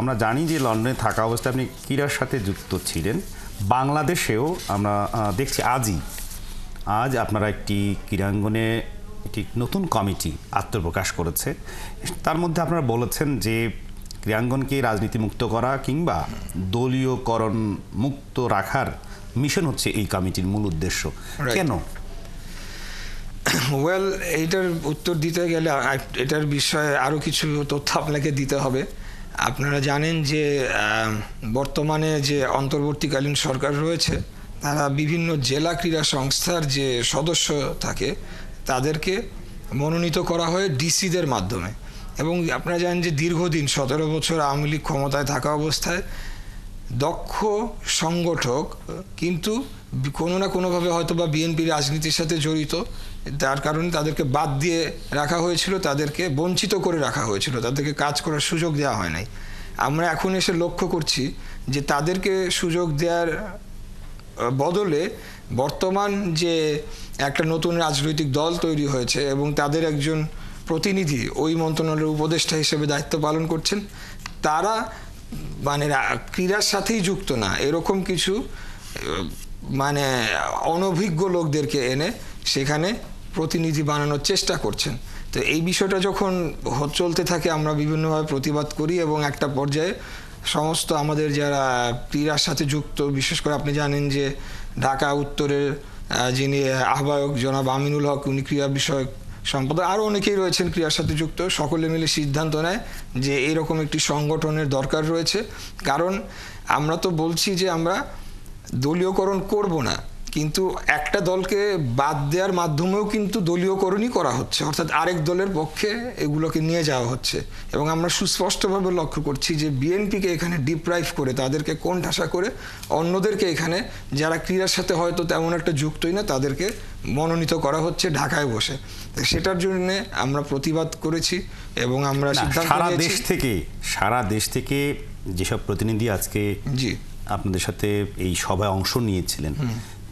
আমরা জানি যে লন্ডনে থাকা অবস্থায় আপনি ক্রীড়ার সাথে যুক্ত ছিলেন। বাংলাদেশেও আমরা দেখছি আজ আপনারা একটি ক্রীড়াঙ্গনে একটি নতুন কমিটি আত্মপ্রকাশ করেছে। তার মধ্যে আপনারা বলেছেন যে ক্রীড়াঙ্গনকে রাজনীতি মুক্ত করা কিংবা দলীয়করণ মুক্ত রাখার মিশন হচ্ছে এই কমিটির মূল উদ্দেশ্য। কেন? ওয়েল, এইটার উত্তর দিতে গেলে এটার বিষয়ে আরও কিছু তথ্য আপনাকে দিতে হবে। আপনারা জানেন যে বর্তমানে যে অন্তর্বর্তীকালীন সরকার রয়েছে তারা বিভিন্ন জেলা ক্রীড়া সংস্থার যে সদস্য থাকে তাদেরকে মনোনীত করা হয় ডিসিদের মাধ্যমে। এবং আপনারা জানেন যে দীর্ঘদিন 17 বছর আওয়ামী লীগ ক্ষমতায় থাকা অবস্থায় দক্ষ সংগঠক কিন্তু কোনো না কোনোভাবে হয়তো বা বিএনপির রাজনীতির সাথে জড়িত, তার কারণে তাদেরকে বাদ দিয়ে রাখা হয়েছিল, তাদেরকে বঞ্চিত করে রাখা হয়েছিল, তাদেরকে কাজ করার সুযোগ দেওয়া হয় নাই। আমরা এখন এসে লক্ষ্য করছি যে তাদেরকে সুযোগ দেওয়ার বদলে বর্তমান যে একটা নতুন রাজনৈতিক দল তৈরি হয়েছে এবং তাদের একজন প্রতিনিধি ওই মন্ত্রণালয়ের উপদেষ্টা হিসেবে দায়িত্ব পালন করছেন, তারা মানে ক্রীড়ার সাথেই যুক্ত না এরকম কিছু মানে অনভিজ্ঞ লোকদেরকে এনে সেখানে প্রতিনিধি বানানোর চেষ্টা করছেন। তো এই বিষয়টা যখন চলতে থাকে আমরা বিভিন্নভাবে প্রতিবাদ করি এবং একটা পর্যায়ে সমস্ত আমাদের যারা ক্রীড়ার সাথে যুক্ত, বিশেষ করে আপনি জানেন যে ঢাকা উত্তরের যিনি আহ্বায়ক জনাব আমিনুল হক, উনি ক্রীড়া বিষয়ক সম্পাদক, আরও অনেকেই রয়েছেন ক্রীড়ার সাথে যুক্ত, সকলে মিলে সিদ্ধান্ত নেয় যে এরকম একটি সংগঠনের দরকার রয়েছে। কারণ আমরা তো বলছি যে আমরা দলীয়করণ করব না, কিন্তু একটা দলকে বাদ দেওয়ার মাধ্যমেও কিন্তু দলীয়করণই করা হচ্ছে, অর্থাৎ আরেক দলের পক্ষে এগুলোকে নিয়ে যাওয়া হচ্ছে। এবং আমরা সুস্পষ্টভাবে লক্ষ্য করছি যে বিএনপিকে এখানে ডিপ্রাইভ করে, তাদেরকে কোণঠাসা করে অন্যদেরকে এখানে যারা ক্রীড়ার সাথে হয়তো তেমন একটা যুক্তই না তাদেরকে মনোনীত করা হচ্ছে ঢাকায় বসে। সেটার জন্য আমরা প্রতিবাদ করেছি এবং আমরা সিদ্ধান্ত নিয়েছি সারা দেশ থেকে যেসব প্রতিনিধি আজকে আপনাদের সাথে এই সভায় অংশ নিয়েছিলেন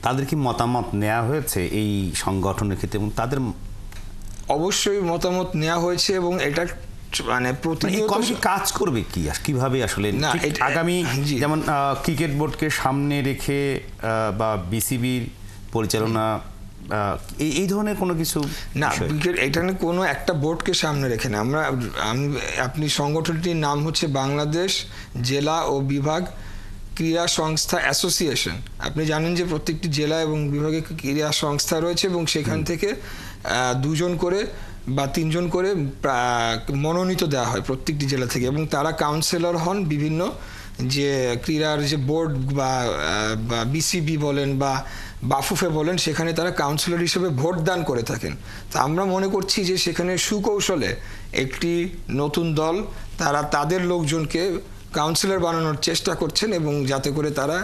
তাদের কি মতামত নেওয়া হয়েছে এই সংগঠনের ক্ষেত্রে? এবং তাদের অবশ্যই মতামত নেওয়া হয়েছে এবং এটা মানে প্রতিনিয়ত কাজ করবে কি কিভাবে আসলে আগামী, যেমন ক্রিকেট বোর্ডকে সামনে রেখে বা বিসিবির পরিচালনা এই ধরনের কোনো কিছু না, এখানে কোনো একটা বোর্ডকে সামনে রেখে না। আপনি সংগঠনটির নাম হচ্ছে বাংলাদেশ জেলা ও বিভাগ ক্রীড়া সংস্থা অ্যাসোসিয়েশন। আপনি জানেন যে প্রত্যেকটি জেলা এবং বিভাগে ক্রীড়া সংস্থা রয়েছে এবং সেখান থেকে 2 জন করে বা 3 জন করে মনোনীত দেওয়া হয় প্রত্যেকটি জেলা থেকে, এবং তারা কাউন্সিলর হন বিভিন্ন যে ক্রীড়ার যে বোর্ড বা বিসিবি বলেন বা বাফুফে বলেন, সেখানে তারা কাউন্সিলর হিসেবে ভোট দান করে থাকেন। তা আমরা মনে করছি যে সেখানে সুকৌশলে একটি নতুন দল তারা তাদের লোকজনকে কাউন্সিলর বানানোর চেষ্টা করছেন এবং যাতে করে তারা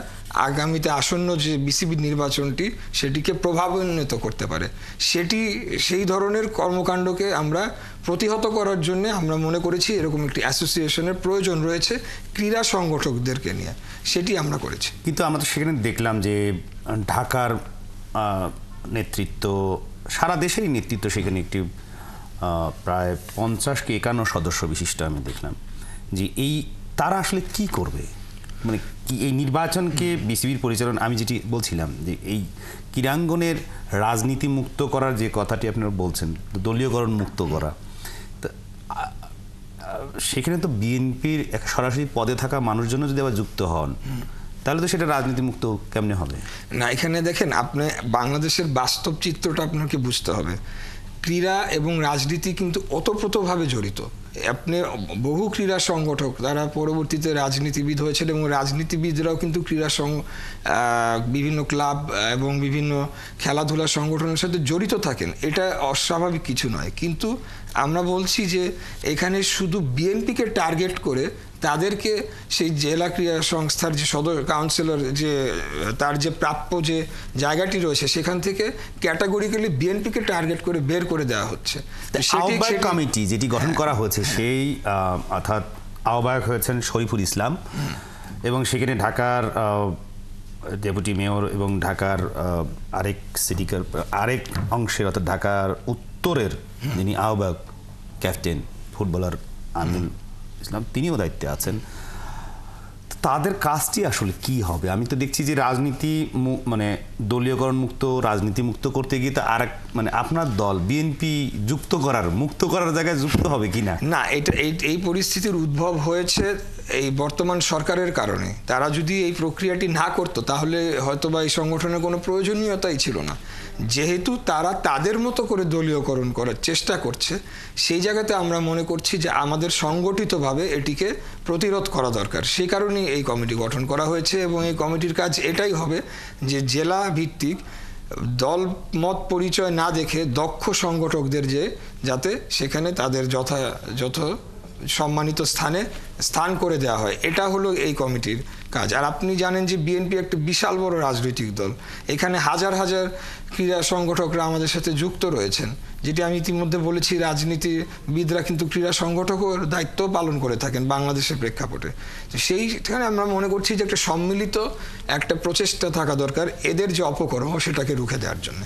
আগামীতে আসন্ন যে বিসিবি নির্বাচনটি সেটিকে প্রভাবান্বিত করতে পারে, সেই ধরনের কর্মকাণ্ডকে আমরা প্রতিহত করার জন্য আমরা মনে করেছি এরকম একটি অ্যাসোসিয়েশনের প্রয়োজন রয়েছে ক্রীড়া সংগঠকদেরকে নিয়ে, সেটি আমরা করেছি। কিন্তু আমরা তো সেখানে দেখলাম যে ঢাকার নেতৃত্ব, সারা দেশেরই নেতৃত্ব সেখানে একটি প্রায় 50 কি 51 সদস্য বিশিষ্ট আমি দেখলাম যে তারা আসলে কি করবে, মানে কি এই নির্বাচনকে বিসিবির পরিচালনা, আমি যেটি বলছিলাম যে এই ক্রীড়াঙ্গনের রাজনীতি মুক্ত করার যে কথাটি আপনারা বলছেন, দলীয়করণ মুক্ত করা, সেখানে তো বিএনপির সরাসরি পদে থাকা মানুষজন যদি আবার যুক্ত হন তাহলে তো সেটা রাজনীতি মুক্ত কেমনে হবে? না, এখানে দেখেন আপনি বাংলাদেশের বাস্তব চিত্রটা আপনাকে বুঝতে হবে। ক্রীড়া এবং রাজনীতি কিন্তু ওতপ্রোতভাবে জড়িত। আপনি বহু ক্রীড়া সংগঠক তারা পরবর্তীতে রাজনীতিবিদ হয়েছেন এবং রাজনীতিবিদরাও কিন্তু বিভিন্ন ক্লাব এবং বিভিন্ন খেলাধুলা সংগঠনের সাথে জড়িত থাকেন, এটা অস্বাভাবিক কিছু নয়। কিন্তু আমরা বলছি যে এখানে শুধু বিএনপিকে টার্গেট করে তাদেরকে সেই জেলা ক্রীড়া সংস্থার যে কাউন্সিলর যে তার যে প্রাপ্য যে জায়গাটি রয়েছে সেখান থেকে ক্যাটাগরিক্যালি বিএনপিকে টার্গেট করে বের করে দেওয়া হচ্ছে। আহ্বায়ক কমিটি যেটি গঠন করা হয়েছে সেই অর্থাৎ আহ্বায়ক হয়েছেন শরীফুল ইসলাম এবং সেখানে ঢাকার ডেপুটি মেয়র এবং ঢাকার আরেক অংশের অর্থাৎ ঢাকার উত্তরের যিনি আহ্বায়ক ক্যাপ্টেন ফুটবলার আমিনুল ইসলাম, তিনিও দায়িত্বে আছেন। তাদের কাজটি আসলে কি হবে? আমি তো দেখছি যে রাজনীতি মানে দলীয়করণ মুক্ত, রাজনীতি মুক্ত করতে গিয়ে তো আর মানে আপনার দল বিএনপি মুক্ত করার জায়গায় যুক্ত হবে কিনা? না, এটা এই পরিস্থিতির উদ্ভব হয়েছে এই বর্তমান সরকারের কারণে। তারা যদি এই প্রক্রিয়াটি না করতো তাহলে হয়তোবা এই সংগঠনের কোনো প্রয়োজনীয়তাই ছিল না। যেহেতু তারা তাদের মতো করে দলীয়করণ করার চেষ্টা করছে, সেই জায়গাতে আমরা মনে করছি যে আমাদের সংগঠিতভাবে এটিকে প্রতিরোধ করা দরকার। সেই কারণেই এই কমিটি গঠন করা হয়েছে এবং এই কমিটির কাজ এটাই হবে যে জেলা ভিত্তিক দল মত পরিচয় না দেখে দক্ষ সংগঠকদের যাতে সেখানে তাদের যথাযথ সম্মানিত স্থান করে দেওয়া হয়, এটা হলো এই কমিটির কাজ। আর আপনি জানেন যে বিএনপি একটা বিশাল বড় রাজনৈতিক দল, এখানে হাজার হাজার ক্রীড়া সংগঠকরা আমাদের সাথে যুক্ত রয়েছেন। যেটি আমি ইতিমধ্যে বলেছি, রাজনীতিবিদরা কিন্তু ক্রীড়া সংগঠকের দায়িত্ব পালন করে থাকেন বাংলাদেশের প্রেক্ষাপটে। সেইখানে আমরা মনে করছি যে একটা সম্মিলিত একটা প্রচেষ্টা থাকা দরকার এদের যে অপকর্ম সেটাকে রুখে দেওয়ার জন্য।